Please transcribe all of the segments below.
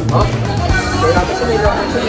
Oh, kaya kasi may lang siya.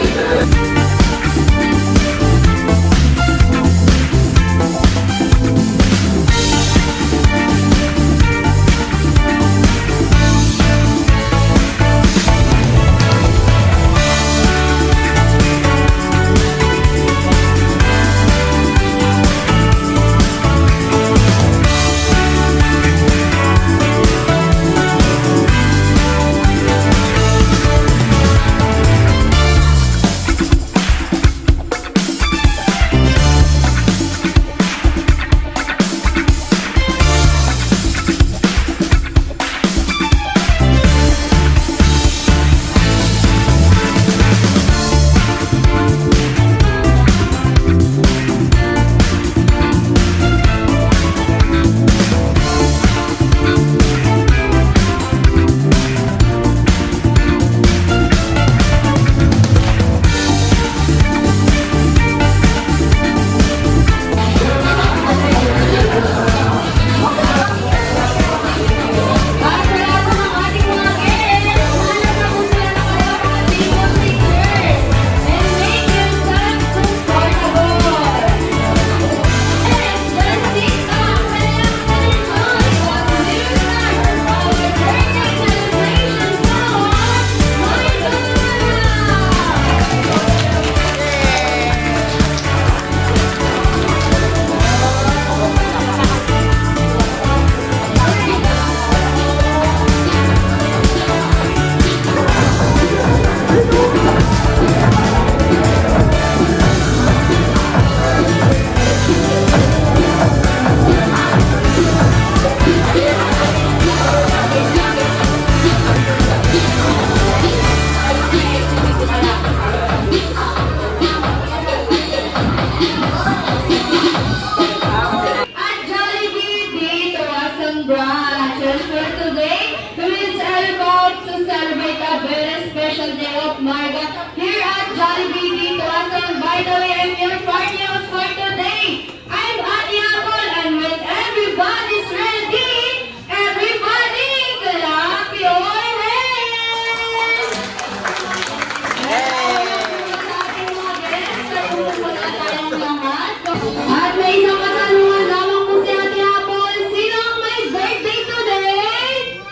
At may isang katanungan lamang po si Ate Apple. Sino ang may birthday today?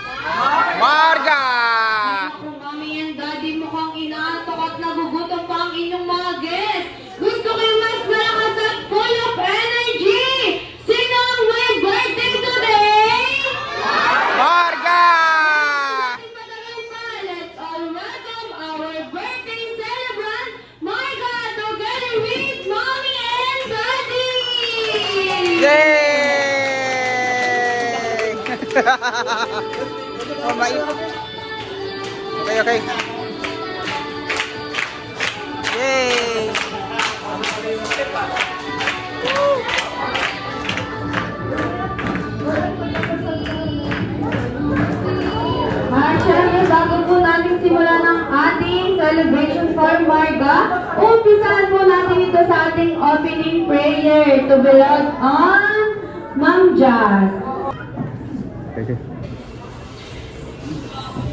Marga! Kung kami yan, Daddy, mukhang inaantok at nagugutom pa ang inyong mga guests. Gusto ko yung mas malakas at full of energy. Sino ang may birthday today? Marga! Let's all welcome our birthday celebrant, Marga, together with Mommy and Daddy! Yay! Oh my. Okay, okay. Yay! At syempre, bago po natin simulan ang ating celebration for Marga, umpisahan po natin ito sa ating opening prayer to belong on Ma'am Jazz. Okay.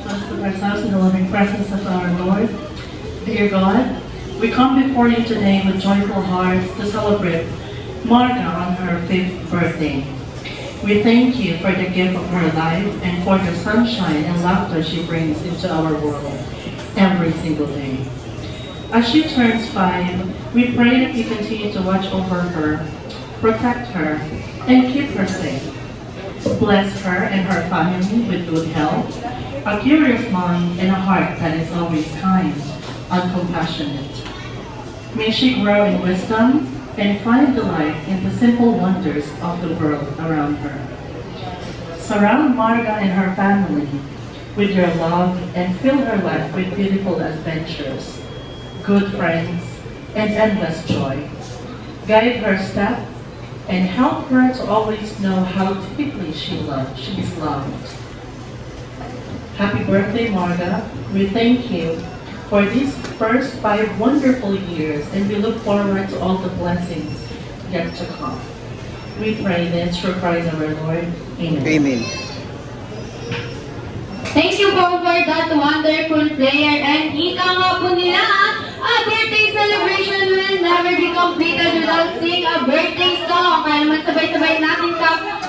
Let's put ourselves in the loving presence of our Lord. Dear God, we come before you today with joyful hearts to celebrate Marga on her 5th birthday. We thank you for the gift of her life and for the sunshine and laughter she brings into our world every single day. As she turns 5, we pray that you continue to watch over her, protect her, and keep her safe. Bless her and her family with good health, a curious mind, and a heart that is always kind and compassionate. May she grow in wisdom and find delight in the simple wonders of the world around her. Surround Marga and her family with your love and fill her life with beautiful adventures, good friends, and endless joy. Guide her steps and help her to always know how deeply she is loved. Happy birthday, Marga. We thank you for these first 5 wonderful years, and we look forward to all the blessings yet to come. We pray this through Christ our Lord. Amen. Amen. Thank you po for that wonderful prayer, and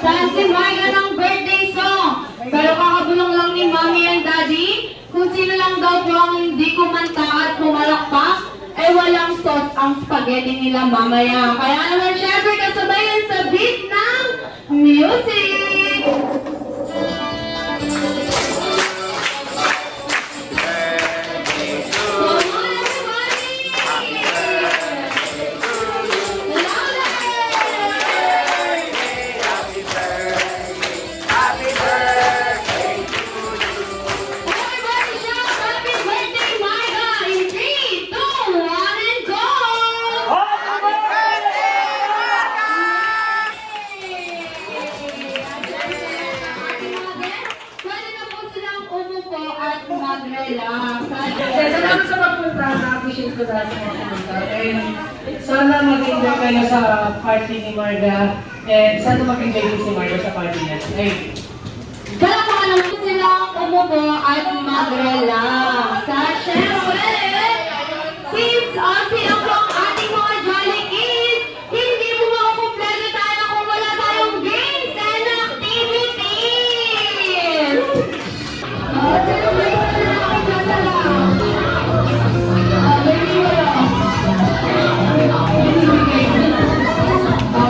Saan si Marga ng birthday song? Pero kakabulong lang ni Mommy and Daddy, kung sino lang daw po ang hindi kumanta at pumalakpak, eh walang sauce ang spaghetti nila mamaya. Kaya naman syempre kasabayan sa beat ng music! Come on, everybody! Everybody shout happy birthday, Marga! In 3, 2, 1, and go! Pwede na po silang umupo at mag-relax. Salamat sa pagpunta. Na-appreciate ko dahil sa mga pumunta. And sana mag-enjoy kayo sa party ni Marga. And sana mag-enjoy din si Marga sa party niya. Hey. Palakpakan naman silang umupo at mag-relax. Sa syempre, since auntie ako ang ating mga jolly kids, hindi mo makukumpleto tayo kung wala tayong games and activities! Celebrate na lang ako sa salam. Baby wala.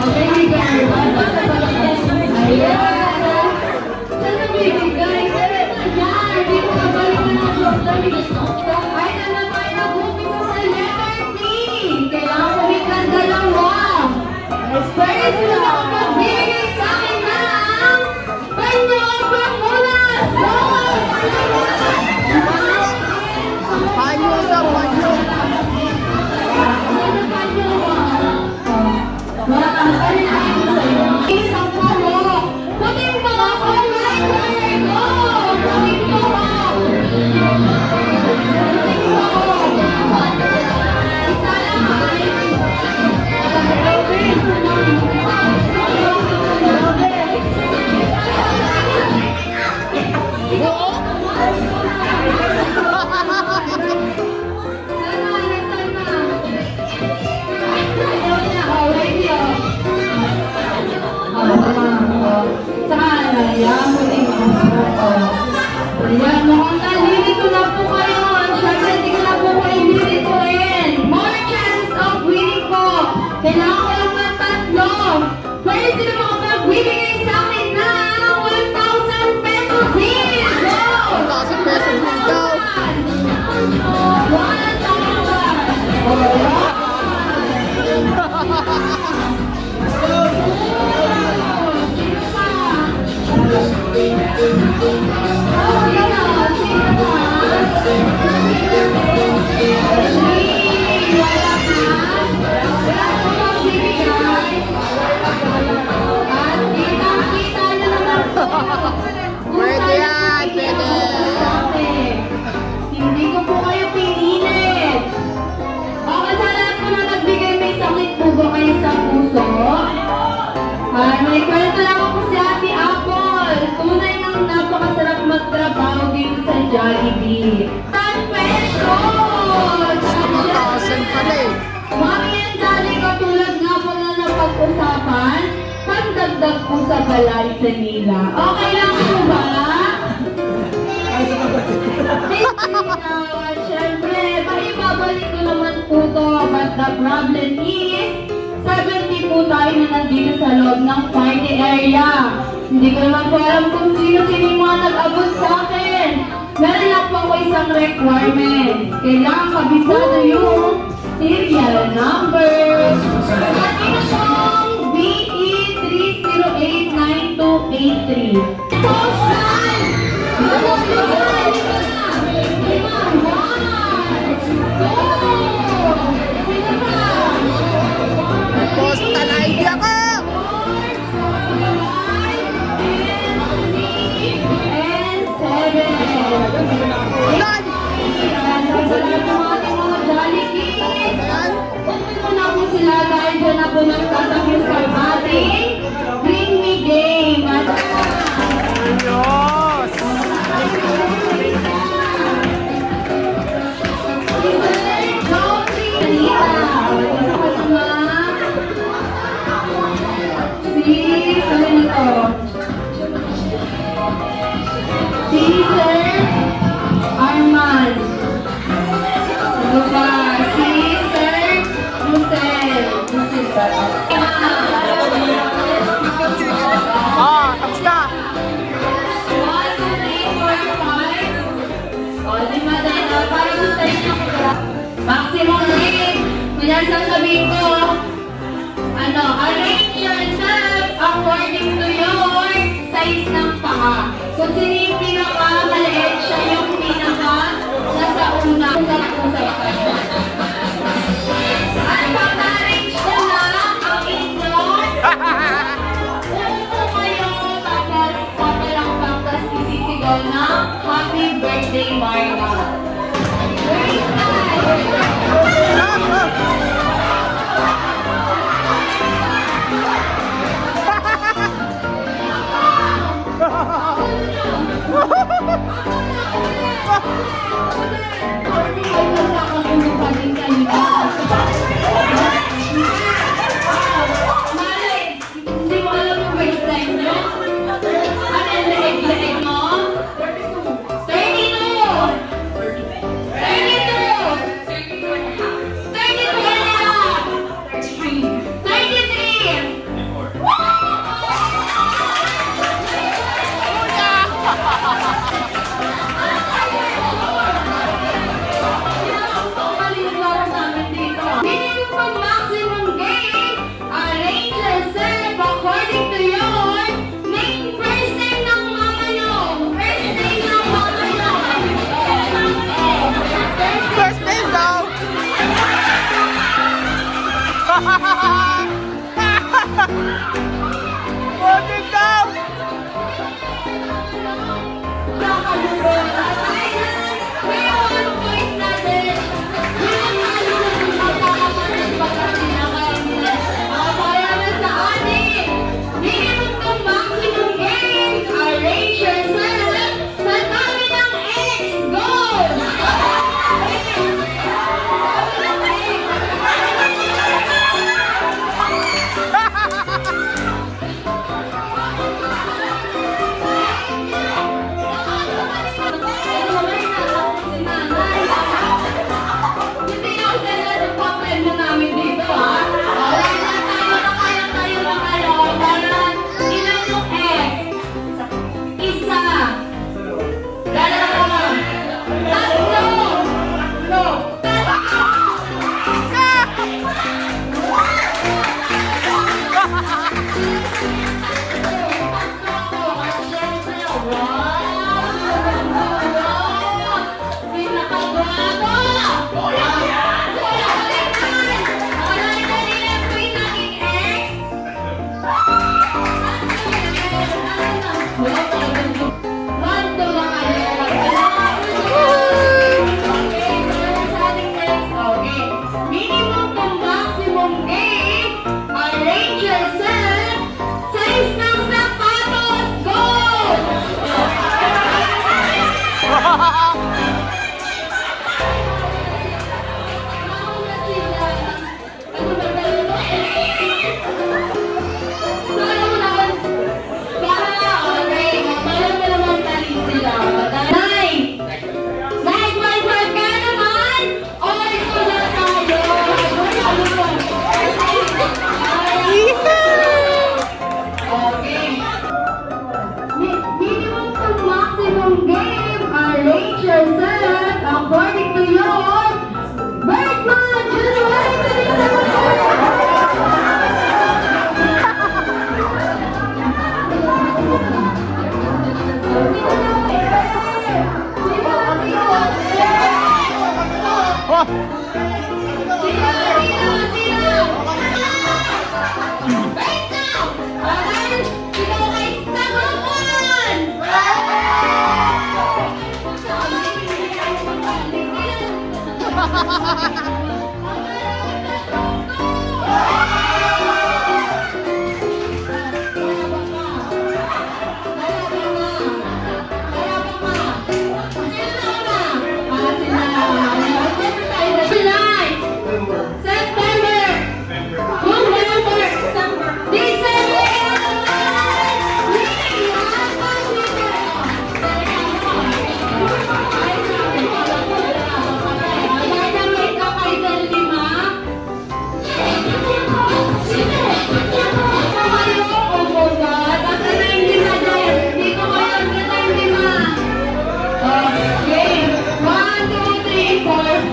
Baby girl. Ayan. Sana baby guys, ayan, di ko nabalik na ng sorry. Kahit na tayo nag-umpisa sa letter P, kailangan ko hitan dalawa. Pwede sila makapagbigay sa akin ng panyo pamunas! Panyo daw, panyo. Isang palo. Puting mo ako, lighter ko. Puting mo ako. Puting mo ako. Isa lang. Sana, sana. Ayaw niya, oh, radio. Sana, yan, puting mo ako. Ayan, mukhang nalilito na po kayo. Siyempre, hindi ko na po kayo lilituin. More chance of winning po. Kailangan ko lang ng tatlo. Pwede sila makapagbibigay sa akin ng 1,000 pesos each. Go! 1,000 pesos din daw. 1,000. Pwede yan, pwede. Hindi ko po kayo pinilit. Okay, sa lahat po na nagbigay, may sakit po ba kayo sa puso? May kwento lang ako si Ate Apple. Tunay nang napakasarap magtrabaho dito sa Jollibee. 10 pesos! 1,000 pala eh. Mami and Daddy, katulad nga po na napag-usapan, pagdagdag po sa balanse nila. Okay lang po ba? Siyempre, maibabalik ko naman po to, but the problem is, 70 po tayo na nandito sa loob ng party area. Hindi ko naman po alam kung sino-sino yung mga nag-abot sa akin. Meron lang po ako isang requirement. Kailangan kabisado yung serial number. At ito pong BE 3089283. Postal! Postal! Lima! One! Two! Sino pa? Postal ID ako! Ulan! Sila dahil dyan na po nagtatapos sa ating Bring Me Game. Ayun! Pinasasabihin ko, arrange yourself according to your size ng paa. Kung sino yung pinaka-maliit, siya yung pinaka-nasa una. At pag-arrange na lang ang inyong upo kayo, tapos papalakpak, tapos isisigaw ng Happy Birthday, Marga. Very nice! Hindi mo alam yung baseline nyo? Ano yung leeg-leeg mo? 32!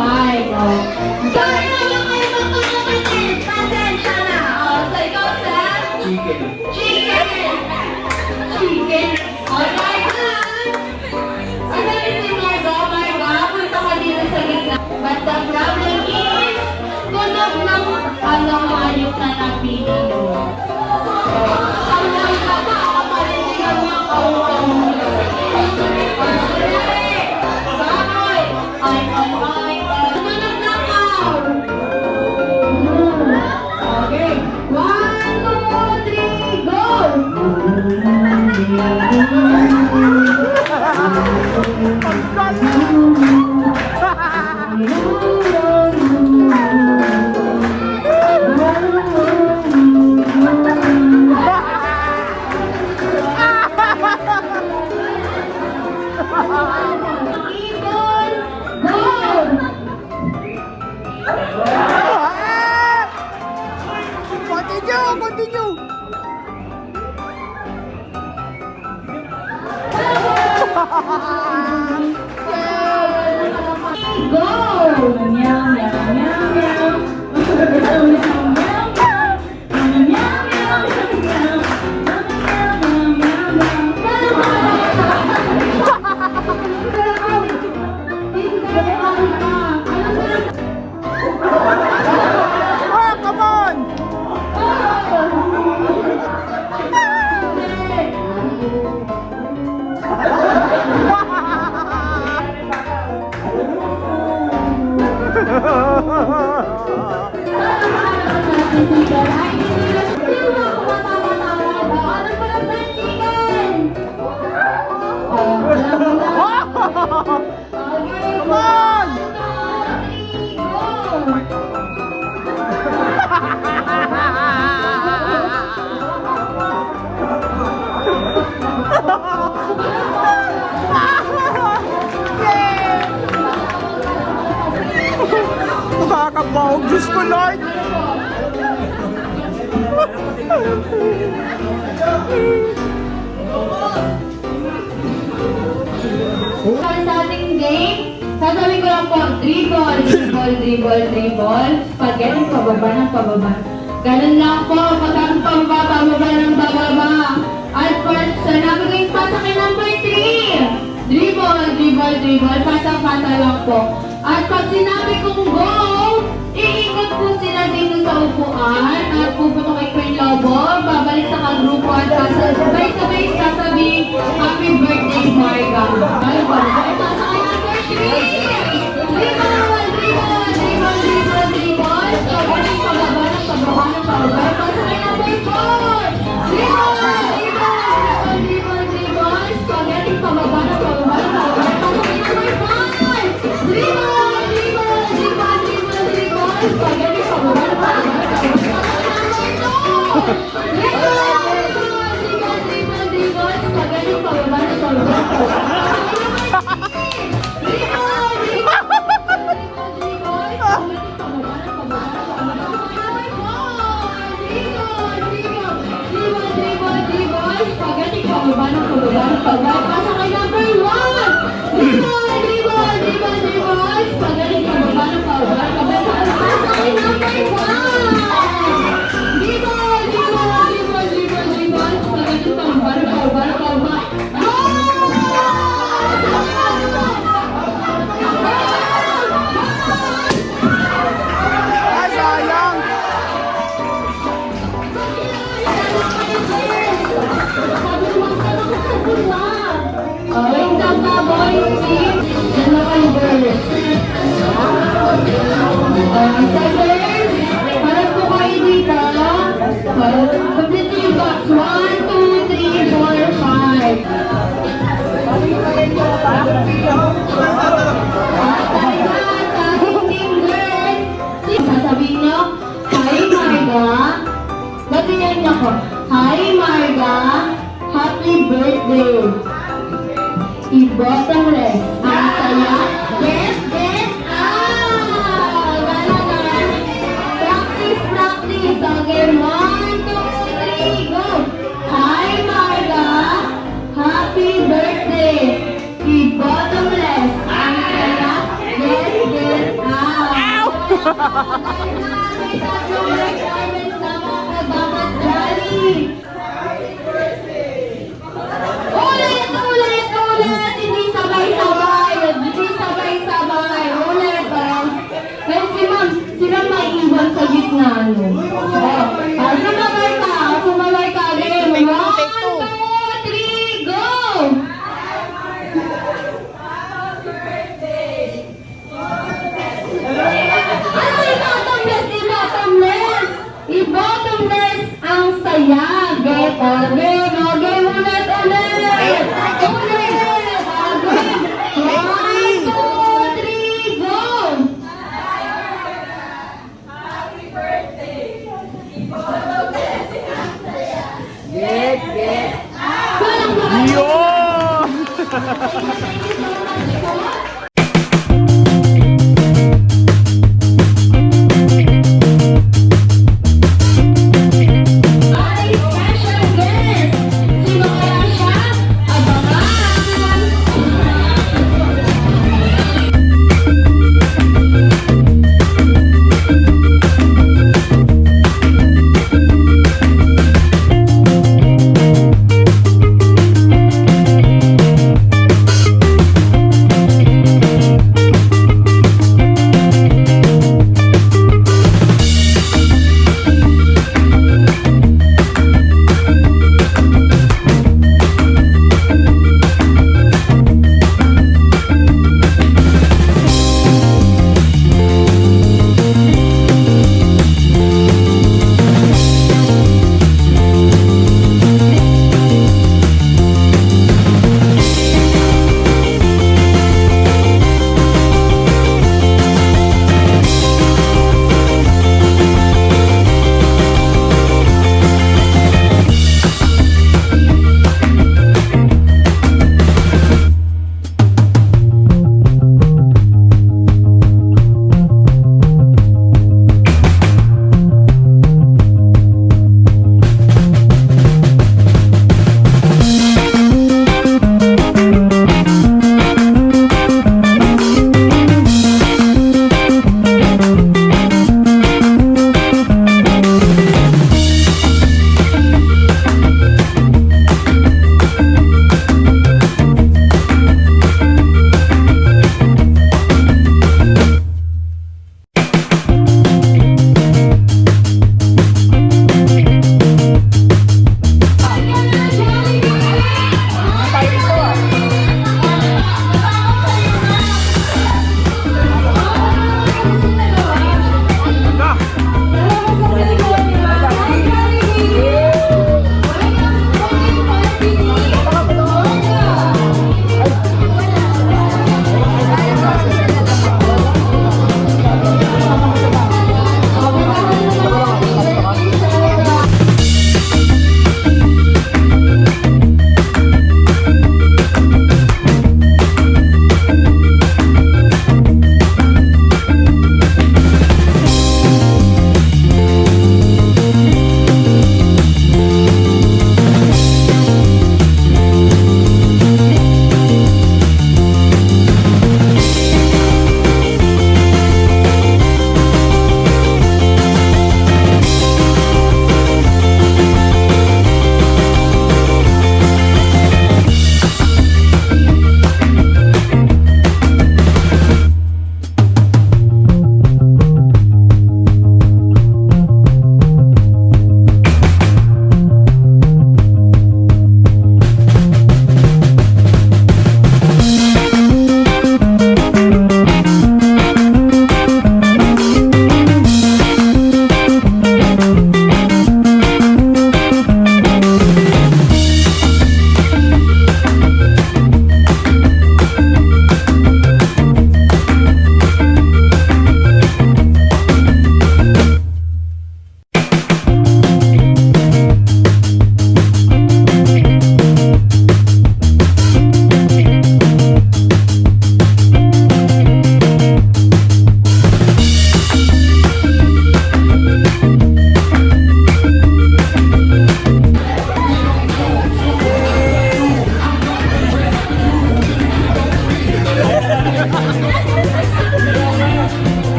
5. Kaya na lang kayo Go! Meow, meow, meow, meow. Meow, meow, meow, meow. Meow, meow, meow, meow. Meow, Oh, come on! Come on! Nakakabawag, Diyos ko, Lord! Para sa ating game, sasabihin ko lang po, dribble, dribble, dribble, dribble, spaghetti, pababa ng pababa. Ganun lang po, pagkakang pababa, pababa ng pababa. At first, sa nabigay pa sa akin number 3. Dribble, dribble, dribble, pasa-pasa lang po. At pag sinabi kong go, iikot po sila dito sa upuan at puputokin ko yung lobo, babalik sa kagrupo at sabay-sabay sasabihin, Happy Birthday, Marga. Ay, balik pa sa akin number 3. Dribble, dribble, dribble, dribble, dribble. Pabalik, pababa ng pababa ng pababa. Pa sa akin number 4. Dribble, dribble, dribble, dribble. Spaghetti, pababa ng pababa ng pababa. Pa sa akin number 5. Dribble, dribble, dribble, dribble, dribble. Spaghetti, pababa ng pababa ng pababa. Pa sa akin number 2. Dribble, dribble, dribble, dribble, dribble. Spaghetti, pababa ng pababa ng pababa. Spaghetti, pababa ng pababa ng pababa. Pasa kay number 1. Dribble, dribble, dribble, dribble. Spaghetti, pababa ng pababa ng pababa. Pasa kay number 1. Dribble, dribble, dribble, dribble, dribble. Spaghetti, pababa ng pababa ng pababa. Ay, sayang! Wait lang ka, boys. Dalawang girls. Sa girls, harap ko kayo dito. Complete yung box. 1, 2, 3, 4, 5. At tayo sa ating team girls. Sasabihin nyo, Hi, Marga. Gatinyan niyo ko. Hi, Marga. Happy birthday. I-bottom left. Ang saya. Yes, yes. Gano'n. Practice, practice. Okay, 1, 2, 3, go. Hi, Marga. Happy birthday. I-bottom left. Ang saya. Yes, yes. May tatlong requirements na mga dapat jolly. Ulit, ulit, ulit! Hindi sabay-sabay! Hindi sabay-sabay! Ulit! Kaya si ma'am maiiwan sa gitna, no? Sumabay ka! Sumabay ka! Game! 1, 2, 3, go! Ano i-bottomless? I-bottomless! I-bottomless ang saya! Get again! Again! Ulit! Ulit! Ulit! Again! 1, 2, 3, go! Walang mga- Yun! Thank you so much po. Ay, special guest!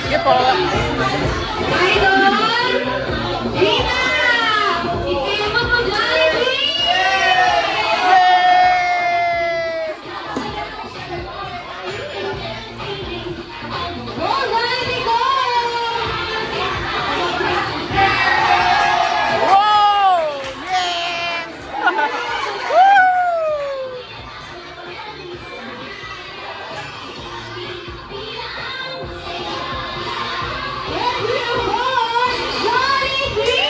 Sige po. Idol! Gina! Ikema mo Go, Jollibee, go! Wow! Yes! Woo! Everyone, Jollibee!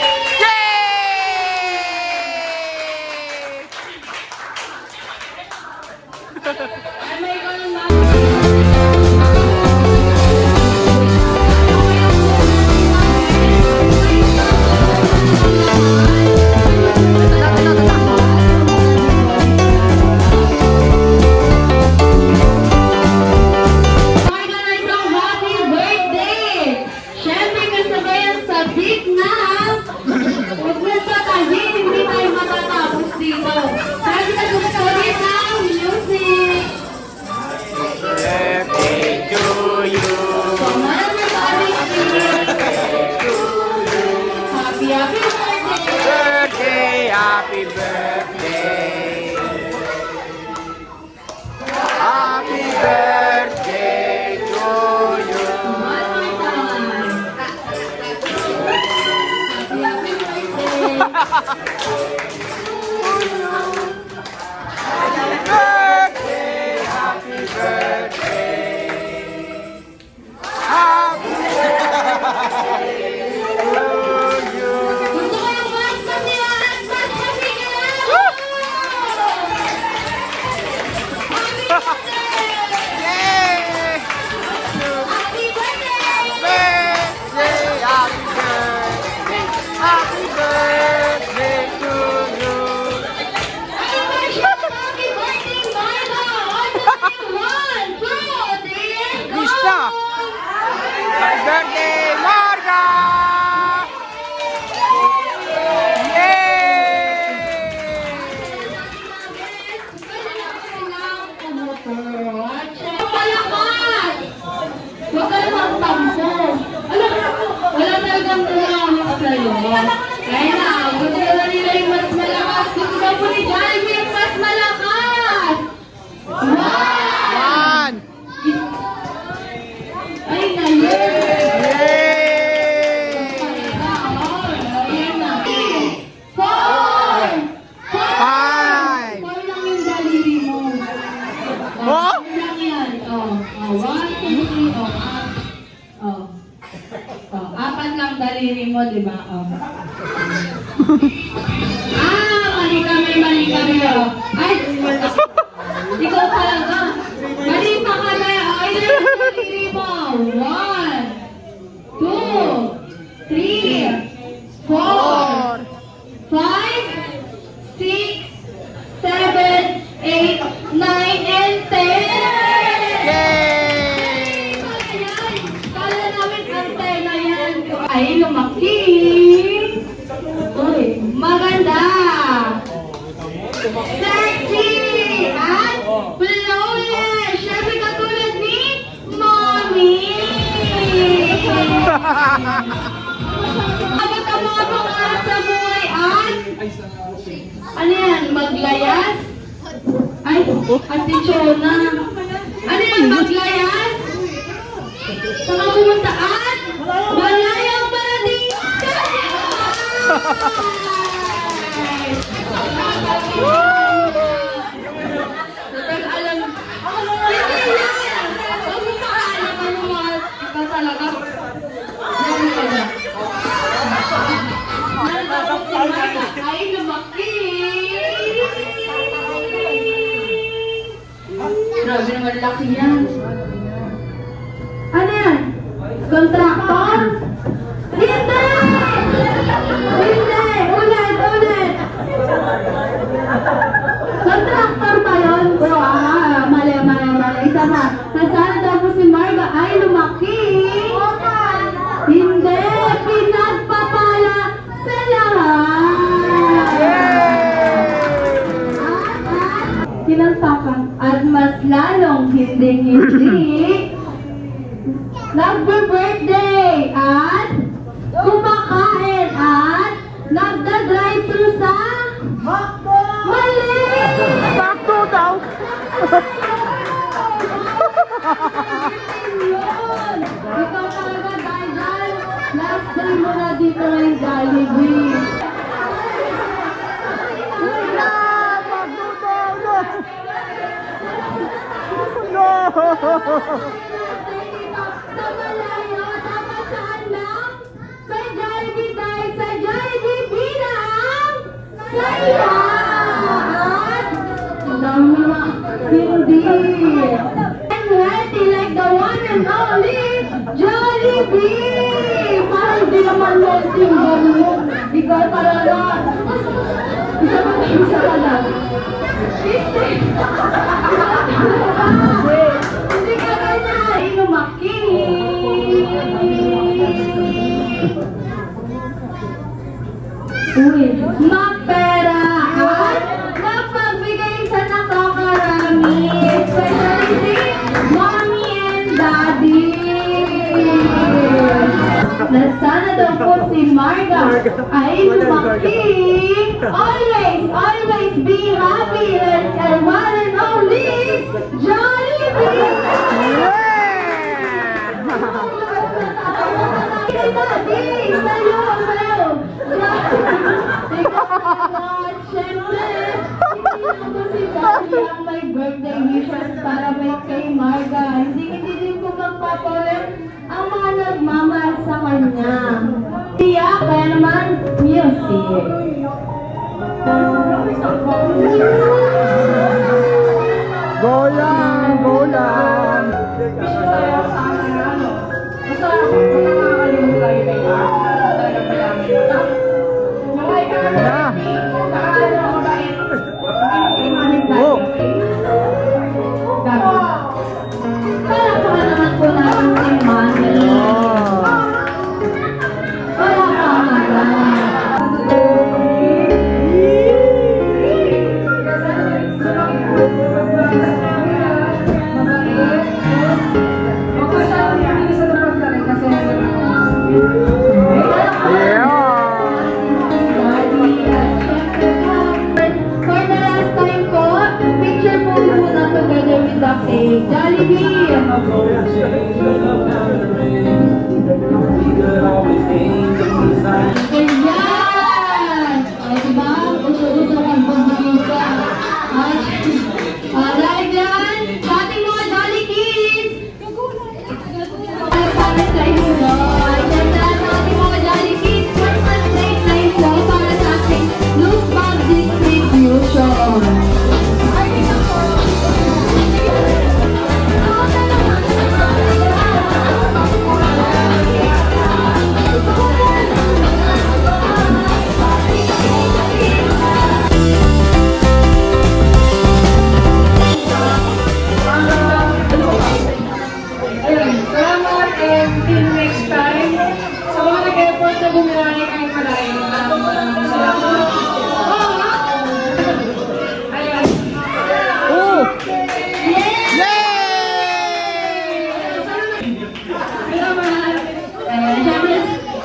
Ay, may ganun na. Organize ang happy birthday! Siyempre kasabayan sa big na huwag na sa tayo, hindi tayo matatapos dito. Sabi ka tutuloy ng music! Birthday to you. Maraming happy birthday! Happy birthday. Happy birthday to you. One more time. Happy birthday! Happy birthday. Happy birthday to you. Gusto ko yung mas pasiwalat, mas pasigalan! Happy birthday! Yay! Happy birthday! Birthday, happy birthday, happy birthday to you. Happy birthday, Marga! One, two, three, and go! Lista! Happy birthday, Marga! Palakas! Huwag ka naman tampo. Alam, wala talagang umahok sa'yo. Kaya na, gusto na nila yung mas malakas. Gusto na po ni Jollibee yung mas malakas. One! One! Ay, ngayon! Yay! Ayan na. Four! Five! Four lang yung daliri mo. Oh? Four lang yan. One, two, three. Apat lang daliri mo, di ba? Mali kami. Ay, ikaw talaga. Mali pa kami. Ay, daliri mo. One, two, three, four, 5, 6, 7, 8, 9, and 10! Yay! Kala namin antena yan. Ay, lumaki! Uy, maganda! Sexy! At flawless! Siyempre katulad ni Mommy! Abot ang mga pangarap sa buhay at ano yan? Maglayas? Ay, Ate Chona. Ano yan? Maglayas? Saka pumunta at Malayang Paradisa! Kapag alam, hindi yan! Huwag mo makaalam ano mga ikaw talaga. Yan pala. Ay, lumaki! Grabe naman laki yan. Ano yan? Kontraktor? Dito! hindi nagbe-birthday at kumakain at nagda-drive-thru sa mali! Sakto daw. Yun! Ikaw talaga dahil dyan, last day mo na dito ng Jollibee. No! Sa malayo, dapat saan lang? Sa Jollibee dahil sa Jollibee bilang saya! At dami na hindi. And ready like the one and only Jollibee! Parang di naman melting ganun. Ikaw talaga. Isa ka lang. Hindi ka ganyan. Lumaki. Uy, mapera at mapagbigay sa nakakarami. Especially mommy and daddy. Na sana daw po si Marga ay lumaki. Always, always be happy and one and only Jollibee! Daddy, sayo, sayo! Siyempre, hindi lang po si Daddy ang may birthday wishes para kay Marga. Hindi din po magpapaulit ang mga nagmamahal sa kanya. Kaya naman, music. Goyang, goyang. Na. Oh. Palakpakan naman po natin si Mami. For the last time po, picture po muna together with the cake. Jollibee! Ayan! O diba? Gusto-gusto kang pagbuka. Dahil dyan, sa ating mga Jolly Kids! Para sa inyo. Ayan na sa ating mga Jolly Kids. Christmas Day time po para sa ating loot bag distribution. Salamat and till next time. Sa mga nag-effort na bumiyay kahit malayo. Salamat. Ayan. Oh. Salamat. Siyempre,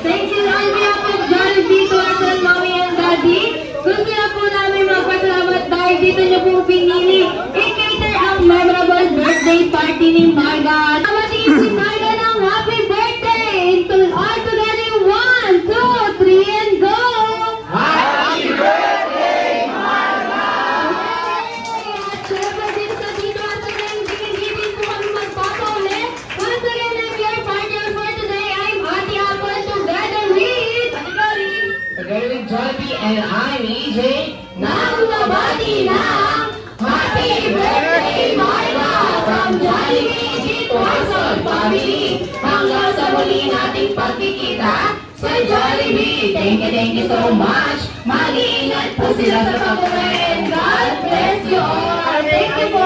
thank you on behalf of Jollibee to us and Mommy and Daddy. Gusto na po namin magpasalamat dahil dito niyo po pinili i-cater ang memorable birthday party ni Marga. Namatiin si Marga ng happy birthday! All together, 1, 2, 3, and go! Happy birthday, Marga! At syempre din sa dito at sa hindi po kami magpapaulit. Once again, I'm your partner for today. I'm Ate Apple together with Together with Jollibee and I'm EJ. Nang nabati ng Happy Birthday, Marga! From Jollibee G200 Family hanggang sa muli nating pagkikita sa Jollibee. Thank you so much. Mag-iingat po sila sa pag-uwi. God bless you all. Thank you po.